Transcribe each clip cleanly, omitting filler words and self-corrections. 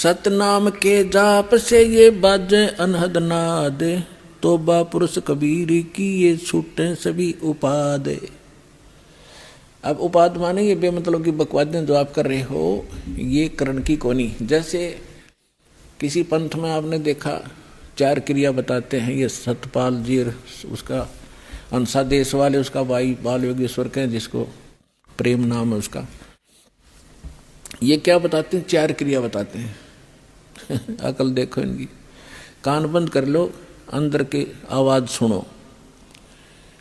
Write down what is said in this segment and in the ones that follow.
सतनाम के जाप से ये बाजे अनहद नाद, तोबा पुरुष कबीर की ये छूटे सभी उपाद। अब उपाद माने ये बेमतलब की बकवादें जो आप कर रहे हो, ये करण की कोनी। जैसे किसी पंथ में आपने देखा 4 क्रिया बताते हैं, ये सतपाल जी उसका अंसा देश वाले उसका भाई बाल योगेश्वर कहें, जिसको प्रेम नाम है उसका, ये क्या बताते हैं? 4 क्रिया बताते हैं। अकल देखो इनकी। कान बंद कर लो, अंदर की आवाज सुनो,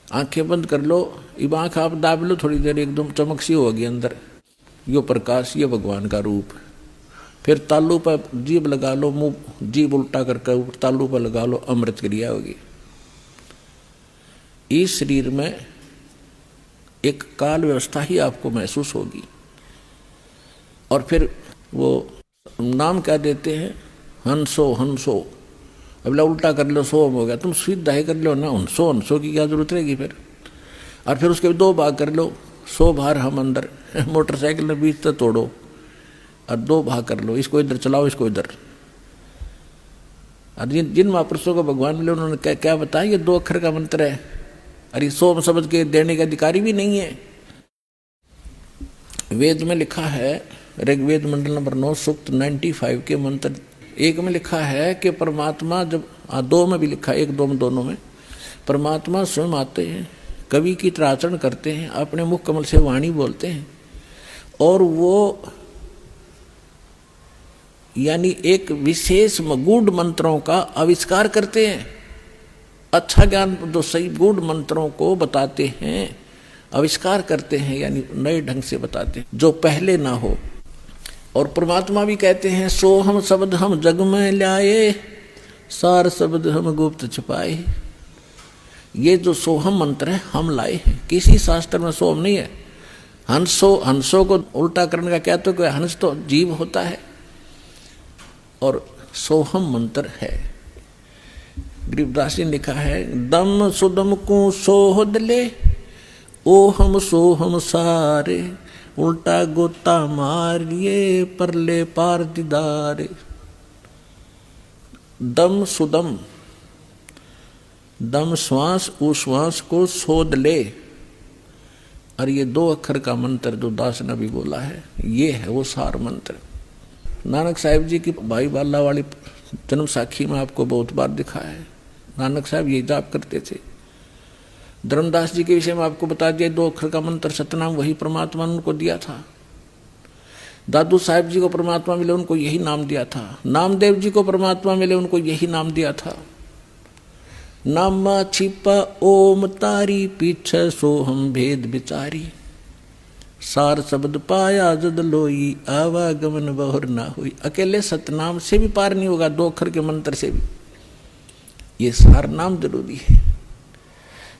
आंखें बंद कर लो, अब आंख आप दाब लो थोड़ी देर, एकदम चमक सी होगी अंदर, यो प्रकाश, ये भगवान का रूप। फिर तालू पर जीभ लगा लो, मुंह जीभ उल्टा करके तालू पर लगा लो, अमृत क्रिया होगी। इस शरीर में एक काल व्यवस्था ही आपको महसूस होगी। और फिर वो नाम क्या देते हैं? हंसो हंसो। अब उल्टा कर लो, सोम हो गया, तुम सीधा ही कर लो ना, हंसो हंसो की क्या जरूरत रहेगी फिर। और फिर उसके 2 भाग कर लो, 100 बाहर हम अंदर। मोटरसाइकिल में बीच तक तोड़ो और 2 भाग कर लो, इसको इधर चलाओ, इसको इधर। और जिन महापुरुषों को भगवान मिले उन्होंने क्या क्या बताया? ये 2 अक्षर का मंत्र है। अरे सोम शब्द के देने का अधिकारी भी नहीं है। वेद में लिखा है, ऋग्वेद मंडल नंबर 9 सूक्त 95 के मंत्र 1 में लिखा है कि परमात्मा जब 2 में भी लिखा है, 1 2 में दोनों में, परमात्मा स्वयं आते हैं, कवि की तरह आचरण करते हैं, अपने मुख कमल से वाणी बोलते हैं, और वो यानी एक विशेष गूढ़ मंत्रों का आविष्कार करते हैं। अच्छा ज्ञान जो सही गूढ़ मंत्रों को बताते हैं, आविष्कार करते हैं, यानी नए ढंग से बताते हैं जो पहले ना हो। और परमात्मा भी कहते हैं, सो हम शब्द हम जग में लाए, सार शब्द हम गुप्त छुपाए। ये जो सोहम मंत्र है हम लाए हैं, किसी शास्त्र में सोहम नहीं है। हंसो को उल्टा करने का क्या, तो हंस तो जीव होता है, और सोहम मंत्र है। गरीबदास जी ने लिखा है, दम सुदम को सोहद ले, ओ हम सोहम सारे, उल्टा गोता मारिए परले पार दीदारे। दम सुदम, दम श्वास, उश्वास को सोध ले। और ये 2 अक्षर का मंत्र जो दास ने भी बोला है, ये है वो सार मंत्र। नानक साहिब जी की भाई बाला वाली जन्म साखी में आपको बहुत बार दिखा है, नानक साहब ये जाप करते थे। धर्मदास जी के विषय में आपको बता दिया, 2 अक्षर का मंत्र सतनाम वही परमात्मा ने उनको दिया था। दादू साहिब जी को परमात्मा मिले, उनको यही नाम दिया था। नामदेव जी को परमात्मा मिले, उनको यही नाम दिया था। नामा छिपा ओम तारी, पीछे सोहम भेद बिचारी, सार शब्द पाया जद लोई, आवागमन बहुर ना हुई। अकेले सतनाम से भी पार नहीं होगा, 2 अक्षर के मंत्र से भी। ये सार नाम जरूरी है।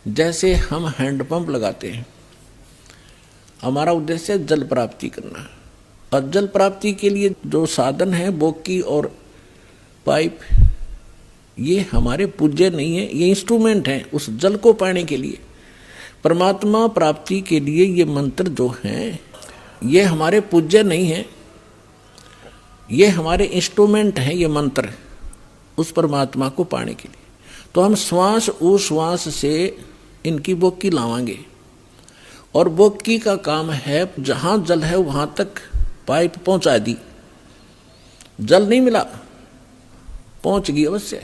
जैसे हम हैंडपंप लगाते हैं, हमारा उद्देश्य जल प्राप्ति करना, और जल प्राप्ति के लिए जो साधन है बोकी और पाइप, ये हमारे पूज्य नहीं है, ये इंस्ट्रूमेंट है उस जल को पाने के लिए। परमात्मा प्राप्ति के लिए ये मंत्र जो हैं, ये हमारे पूज्य नहीं है, ये हमारे इंस्ट्रूमेंट हैं। ये मंत्र उस परमात्मा को पाने के लिए, तो हम श्वास उश्वास से इनकी बोकी लावांगे। और बोकी का काम है, जहां जल है वहां तक पाइप पहुंचा दी, जल नहीं मिला, पहुंच गई अवश्य,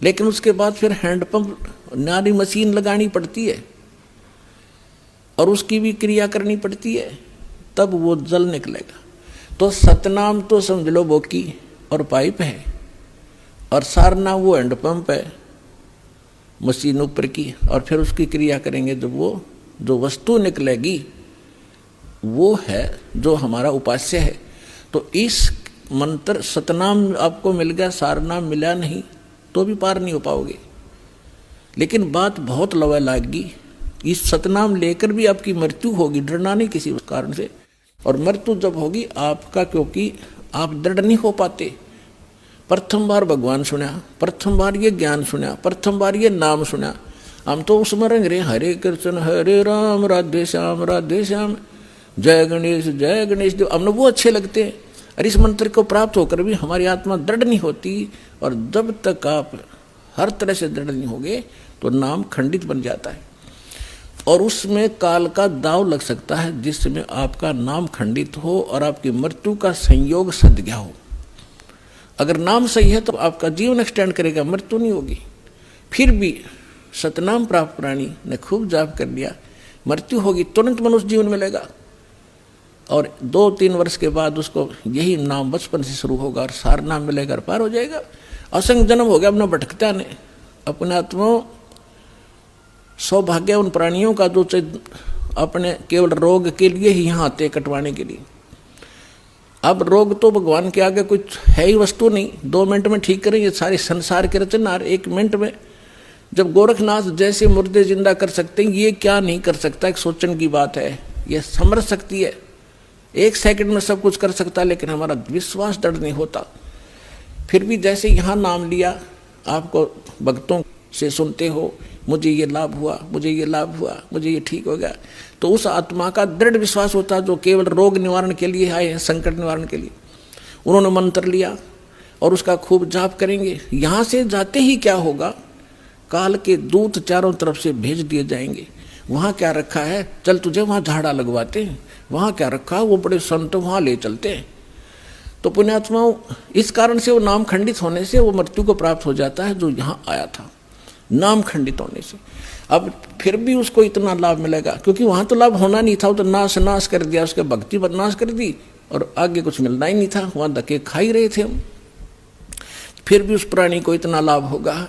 लेकिन उसके बाद फिर हैंडपंप नारी मशीन लगानी पड़ती है, और उसकी भी क्रिया करनी पड़ती है, तब वो जल निकलेगा। तो सतनाम तो समझ लो बोकी और पाइप है, और सारना वो हैंडपंप है, मशीन ऊपर की, और फिर उसकी क्रिया करेंगे जब वो जो वस्तु निकलेगी वो है जो हमारा उपास्य है। तो इस मंत्र सतनाम आपको मिल गया, सारनाम मिला नहीं तो भी पार नहीं हो पाओगे। लेकिन बात बहुत लवा लागी, इस सतनाम लेकर भी आपकी मृत्यु होगी, डरना नहीं किसी कारण से। और मृत्यु जब होगी आपका, क्योंकि आप दृढ़ नहीं हो पाते। प्रथम बार भगवान सुना, प्रथम बार ये ज्ञान सुना, प्रथम बार ये नाम सुना, हम तो उसमें रंग रहे हरे कृष्ण हरे राधे श्याम जय गणेश देव, हमने वो अच्छे लगते हैं। और इस मंत्र को प्राप्त होकर भी हमारी आत्मा दृढ़ नहीं होती, और जब तक आप हर तरह से दृढ़ नहीं होगे तो नाम खंडित बन जाता है, और उसमें काल का दाव लग सकता है जिसमें आपका नाम खंडित हो और आपकी मृत्यु का संयोग सद गया हो। अगर नाम सही है तो आपका जीवन एक्सटेंड करेगा, मृत्यु नहीं होगी। फिर भी सतनाम प्राप्त प्राणी ने खूब जाप कर लिया, मृत्यु होगी, तुरंत मनुष्य जीवन मिलेगा, और 2-3 वर्ष के बाद उसको यही नाम बचपन से शुरू होगा और सार नाम मिलेगा और पार हो जाएगा। असंग जन्म हो गया अपना भटकता ने। अपने आत्मा सौभाग्य उन प्राणियों का जो अपने केवल रोग के लिए ही यहाँ आते कटवाने के लिए। अब रोग तो भगवान के आगे कुछ है ही वस्तु नहीं, 2 मिनट में ठीक करेंगे सारे संसार के रचनहार 1 मिनट में। जब गोरखनाथ जैसे मुर्दे जिंदा कर सकते हैं, ये क्या नहीं कर सकता, एक सोचने की बात है। ये समझ सकती है, 1 सेकंड में सब कुछ कर सकता है, लेकिन हमारा विश्वास दृढ़ नहीं होता। फिर भी जैसे यहाँ नाम लिया, आपको भक्तों से सुनते हो, मुझे ये लाभ हुआ, मुझे ये लाभ हुआ, मुझे ये ठीक हो गया, तो उस आत्मा का दृढ़ विश्वास होता है जो केवल रोग निवारण के लिए आए हैं, संकट निवारण के लिए। उन्होंने मंत्र लिया और उसका खूब जाप करेंगे। यहाँ से जाते ही क्या होगा, काल के दूत चारों तरफ से भेज दिए जाएंगे। वहाँ क्या रखा है, चल तुझे वहाँ झाड़ा लगवाते हैं, वहाँ क्या रखा, वो बड़े संत वहाँ ले चलते हैं। तो पुण्यात्माओं, इस कारण से वो नाम खंडित होने से वो मृत्यु को प्राप्त हो जाता है जो यहाँ आया था, नाम खंडित होने से। अब फिर भी उसको इतना लाभ मिलेगा, क्योंकि वहाँ तो लाभ होना नहीं था, वो तो नाश कर दिया, उसके भक्ति बदनाश कर दी और आगे कुछ मिलना ही नहीं था, वहाँ धक्के खा ही रहे थे हम। फिर भी उस प्राणी को इतना लाभ होगा,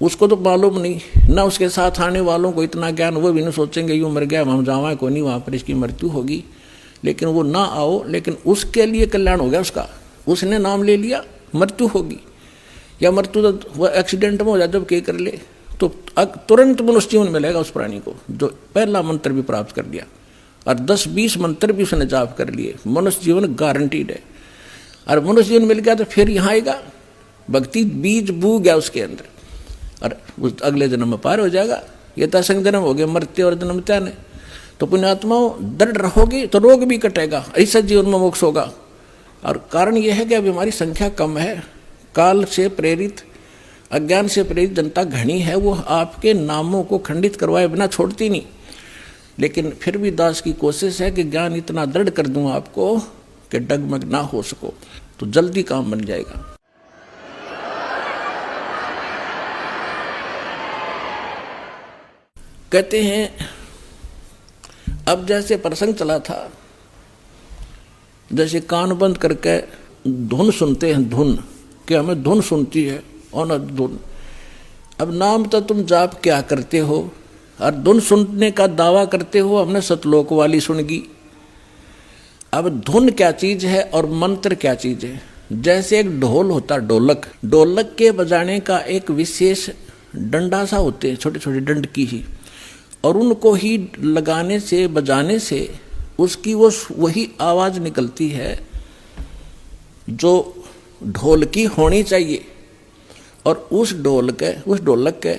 उसको तो मालूम नहीं ना, उसके साथ आने वालों को इतना ज्ञान, वो भी नहीं सोचेंगे यूँ मर गया हम जावाएं को नहीं, वहाँ पर इसकी मृत्यु होगी, लेकिन वो ना आओ, लेकिन उसके लिए कल्याण हो गया उसका। उसने नाम ले लिया, मृत्यु होगी, या मृत्यु तो वह एक्सीडेंट में हो जाए जब के कर ले, तो तुरंत मनुष्य जीवन मिलेगा उस प्राणी को जो पहला मंत्र भी प्राप्त कर लिया, और 10-20 मंत्र भी उसने जाप कर लिए, मनुष्य जीवन गारंटीड है। और मनुष्य जीवन मिल गया तो फिर यहाँ आएगा, भक्ति बीज बू गया उसके अंदर, और उस अगले जन्म में पार हो जाएगा। ये तो असंग जन्म हो गया, मरते और जन्म त्याने। तो पुण्यात्माओं, दृढ़ रहोगे तो रोग भी कटेगा, ऐसा जीवन में मोक्ष होगा। और कारण यह है कि अभी हमारी संख्या कम है, काल से प्रेरित, अज्ञान से प्रेरित जनता घनी है, वो आपके नामों को खंडित करवाए बिना छोड़ती नहीं। लेकिन फिर भी दास की कोशिश है कि ज्ञान इतना दृढ़ कर दूं आपको कि डगमग ना हो सको, तो जल्दी काम बन जाएगा। कहते हैं, अब जैसे प्रसंग चला था, जैसे कान बंद करके धुन सुनते हैं, धुन कि हमें धुन सुनती है और न धुन। अब नाम तो तुम जाप क्या करते हो और धुन सुनने का दावा करते हो, हमने सतलोक वाली सुनगी। अब धुन क्या चीज है और मंत्र क्या चीज है। जैसे एक ढोल होता, ढोलक, ढोलक के बजाने का एक विशेष डंडा सा होते हैं, छोटे छोटे डंड की ही, और उनको ही लगाने से, बजाने से उसकी वो वही आवाज निकलती है जो ढोल की होनी चाहिए। और उस ढोलक के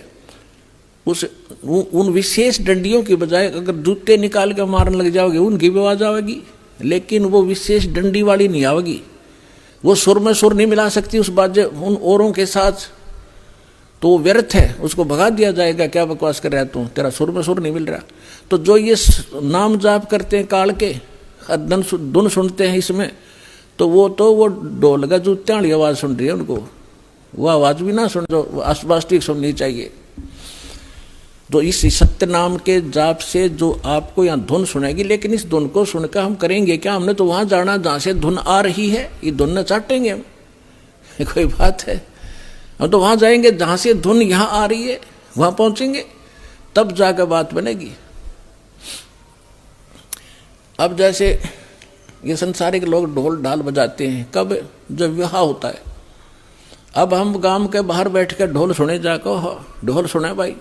उन विशेष डंडियों की बजाय अगर जूते निकाल के मारने लग जाओगे, उनकी भी आवाज आवेगी, लेकिन वो विशेष डंडी वाली नहीं आवेगी। वो सुर में सुर नहीं मिला सकती उस बाजे उन औरों के साथ, तो वो व्यर्थ है, उसको भगा दिया जाएगा। क्या बकवास कर रहा है तू, तेरा सुर में सुर नहीं मिल रहा। तो जो ये नाम जाप करते हैं काल के, धुन सुनते हैं इसमें, तो वो ढोल का जूते वाली आवाज सुन रही है, उनको वो आवाज भी ना सुन जो वास्तविक सुननी चाहिए। तो इस सत्य नाम के जाप से जो आपको यहाँ धुन सुनेगी, लेकिन इस धुन को सुनकर हम करेंगे क्या? हमने तो वहां जाना जहां से धुन आ रही है, ये धुन न चाटेंगे हम, कोई बात है? हम तो वहां जाएंगे जहां से धुन यहाँ आ रही है, वहां पहुंचेंगे, तब जाकर बात बनेगी। अब जैसे ये संसारिक लोग ढोल ढाल बजाते हैं, कब? जब विवाह होता है। अब हम गांव के बाहर बैठ कर ढोल सुने जाकर, ढोल सुने भाई,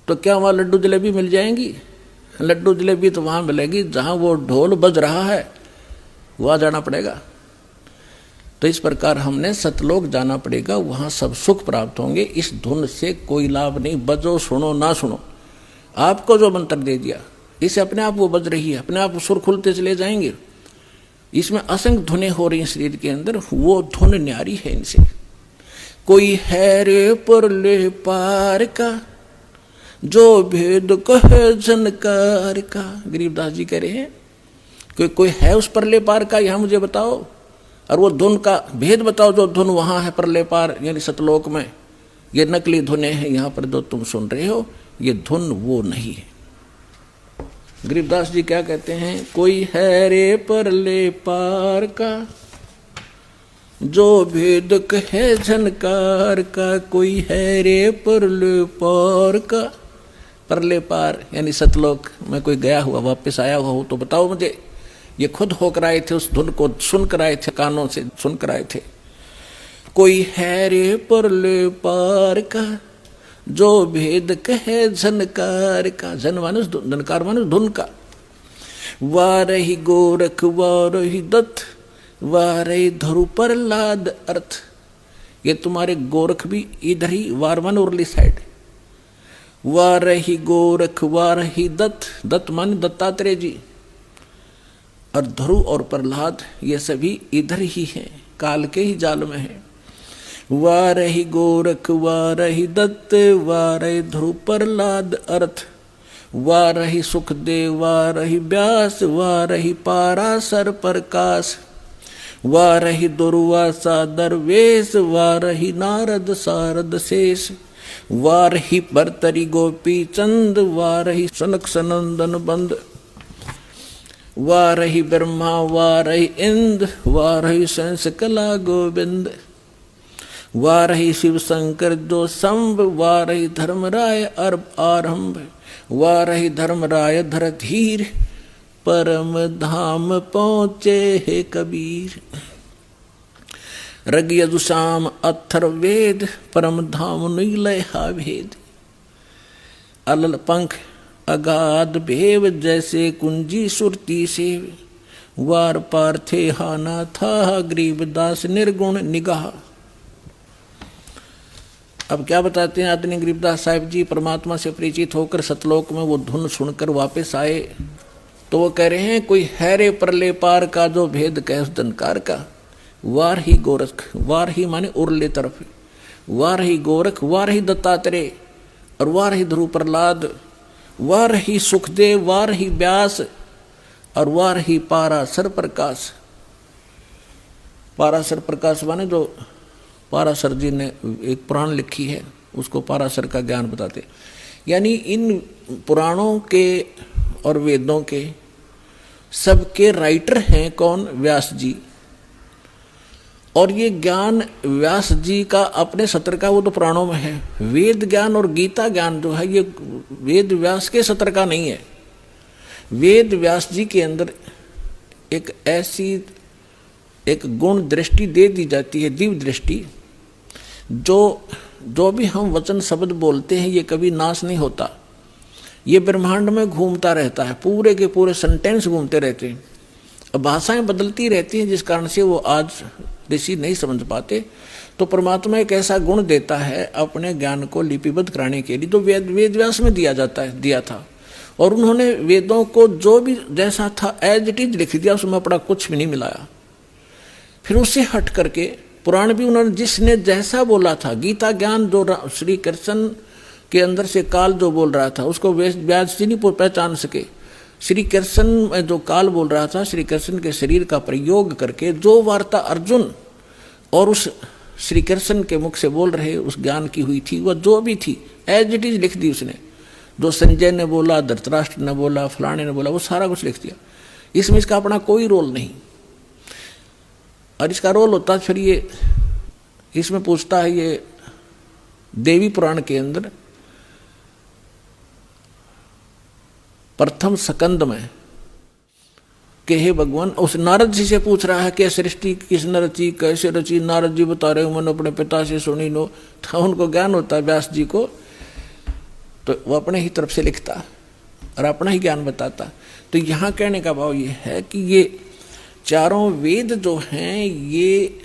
तो क्या वहाँ लड्डू जलेबी मिल जाएंगी? लड्डू जलेबी तो वहाँ मिलेगी जहाँ वो ढोल बज रहा है, वहाँ जाना पड़ेगा। तो इस प्रकार हमने सतलोक जाना पड़ेगा, वहाँ सब सुख प्राप्त होंगे। इस धुन से कोई लाभ नहीं, बजो सुनो ना सुनो। आपको जो मंत्र दे दिया, इसे अपने आप वो बज रही है, अपने आप सुर खुलते चले जाएंगे। इसमें असंख्य धुनें हो रही हैं शरीर के अंदर, वो धुन न्यारी है इनसे। कोई है रे परले पार का, जो भेद कहे झनकार का। गरीबदास जी कह रहे हैं कोई है उस परले पार का, यहां मुझे बताओ, और वो धुन का भेद बताओ, जो धुन वहां है परले पार यानी सतलोक में। ये नकली धुनें हैं यहां पर जो तुम सुन रहे हो, ये धुन वो नहीं है। गरीबदास जी क्या कहते हैं, कोई है रे परले पार का, जो भेद कहे झनकार का। कोई है रे परले पार का, परले पार यानी सतलोक में कोई गया हुआ वापस आया हुआ हो तो बताओ मुझे। ये खुद होकर आए थे, उस धुन को सुनकर आए थे, कानों से सुनकर आए थे। कोई है रे परले पार का, जो भेद कहे झनकार का। झन मानुष झनकार मानुष धुन का। वारही गोरख वारही दत्त, वारही धरु प्रहलाद अर्थ। ये तुम्हारे गोरख भी इधर ही वारवन उरली साइड। वारही गोरख वारही दत्त, दत्त मान दत्तात्रेय जी, और ध्रुव और प्रहलाद ये सभी इधर ही हैं, काल के ही जाल में हैं। वारही गोरख वारही दत्त, वारही ध्रुव प्रहलाद अर्थ। वारही सुखदेव वारही व्यास, वारही पाराशर प्रकाश। वारही दुर्वासा दरवेश, वारही नारद सारद शेष। वारही भर्तरी गोपी चंद, वारही सनक सनंदन बंद। वारही ब्रह्मा वारही इंद्र, वारही संस कला गोविंद। वारही शिव शंकर जो संभ, वारही धर्मराय अर्भ आरंभ। वारही धर्मराय धर धीर, परम धाम पहुँचे हे कबीर। रग यजुषाम अथर वेद, परम धाम नीलय हा भेद। अलल पंख अगाध भेव, जैसे कुंजी सुरती सेव। वार पार थे हाना था, गरीबदास निर्गुण निगाह। अब क्या बताते हैं आदरणीय गरीबदास साहिब जी, परमात्मा से परिचित होकर सतलोक में वो धुन सुनकर वापस आए तो वो कह रहे हैं, कोई है रे परले पार का, जो भेद कहे उस धनकार का। वार ही गोरख, वार ही माने उरले तरफ, वार ही गोरख, वार ही दत्तात्रेय, और वार ही ध्रुव प्रहलाद, वार ही सुखदेव, वार ही व्यास, और वार ही पाराशर प्रकाश। पाराशर प्रकाश माने जो पाराशर जी ने एक पुराण लिखी है, उसको पाराशर का ज्ञान बताते। यानी इन पुराणों के और वेदों के सबके राइटर हैं कौन? व्यास जी। और ये ज्ञान व्यास जी का अपने सत्र का, वो तो पुराणों में है। वेद ज्ञान और गीता ज्ञान जो है, ये वेद व्यास के सत्र का नहीं है। वेद व्यास जी के अंदर एक ऐसी एक गुण दृष्टि दे दी जाती है, दिव्य दृष्टि, जो भी हम वचन शब्द बोलते हैं ये कभी नाश नहीं होता। ये ब्रह्मांड में घूमता रहता है, पूरे के पूरे सेंटेंस घूमते रहते हैं। अब भाषाएं बदलती रहती हैं, जिस कारण से वो आज ऋषि नहीं समझ पाते। तो परमात्मा एक ऐसा गुण देता है अपने ज्ञान को लिपिबद्ध कराने के लिए, जो वेद व्यास में दिया था। और उन्होंने वेदों को जो भी जैसा था एज इट इज लिख दिया, उसमें अपना कुछ भी नहीं मिलाया। फिर उससे हट करके पुराण भी उन्होंने जिसने जैसा बोला था, गीता ज्ञान जो श्री कृष्ण के अंदर से काल जो बोल रहा था, उसको व्यास जी नहीं पहचान सके। श्री कृष्ण में जो काल बोल रहा था, श्री कृष्ण के शरीर का प्रयोग करके जो वार्ता अर्जुन और उस श्री कृष्ण के मुख से बोल रहे उस ज्ञान की हुई थी, वह जो भी थी एज इट इज लिख दी उसने। जो संजय ने बोला, धृतराष्ट्र ने बोला, फलाने ने बोला, वो सारा कुछ लिख दिया। इसमें इसका अपना कोई रोल नहीं। और इसका रोल होता फिर ये, इसमें पूछता है ये देवी पुराण के अंदर प्रथम स्कंद में कि हे भगवान, उस नारद जी से पूछ रहा है कि सृष्टि किसने रची, कैसे रची। नारद जी बता रहे हो, मैंने अपने पिता से सुनी नो। था उनको ज्ञान होता है व्यास जी को, तो वो अपने ही तरफ से लिखता और अपना ही ज्ञान बताता। तो यहाँ कहने का भाव ये है कि ये चारों वेद जो हैं, ये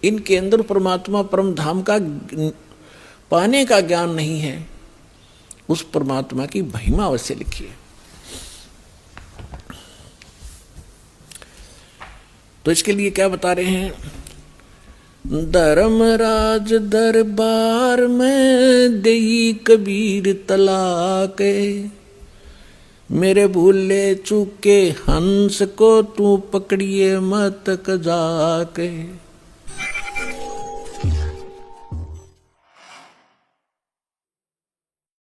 इनके अंदर परमात्मा परम धाम का पाने का ज्ञान नहीं है, उस परमात्मा की महिमा अवश्य लिखी है। तो इसके लिए क्या बता रहे हैं, धर्मराज दरबार में देई कबीर तलाक, मेरे भूले चूके हंस को तू पकड़िए मत जाके।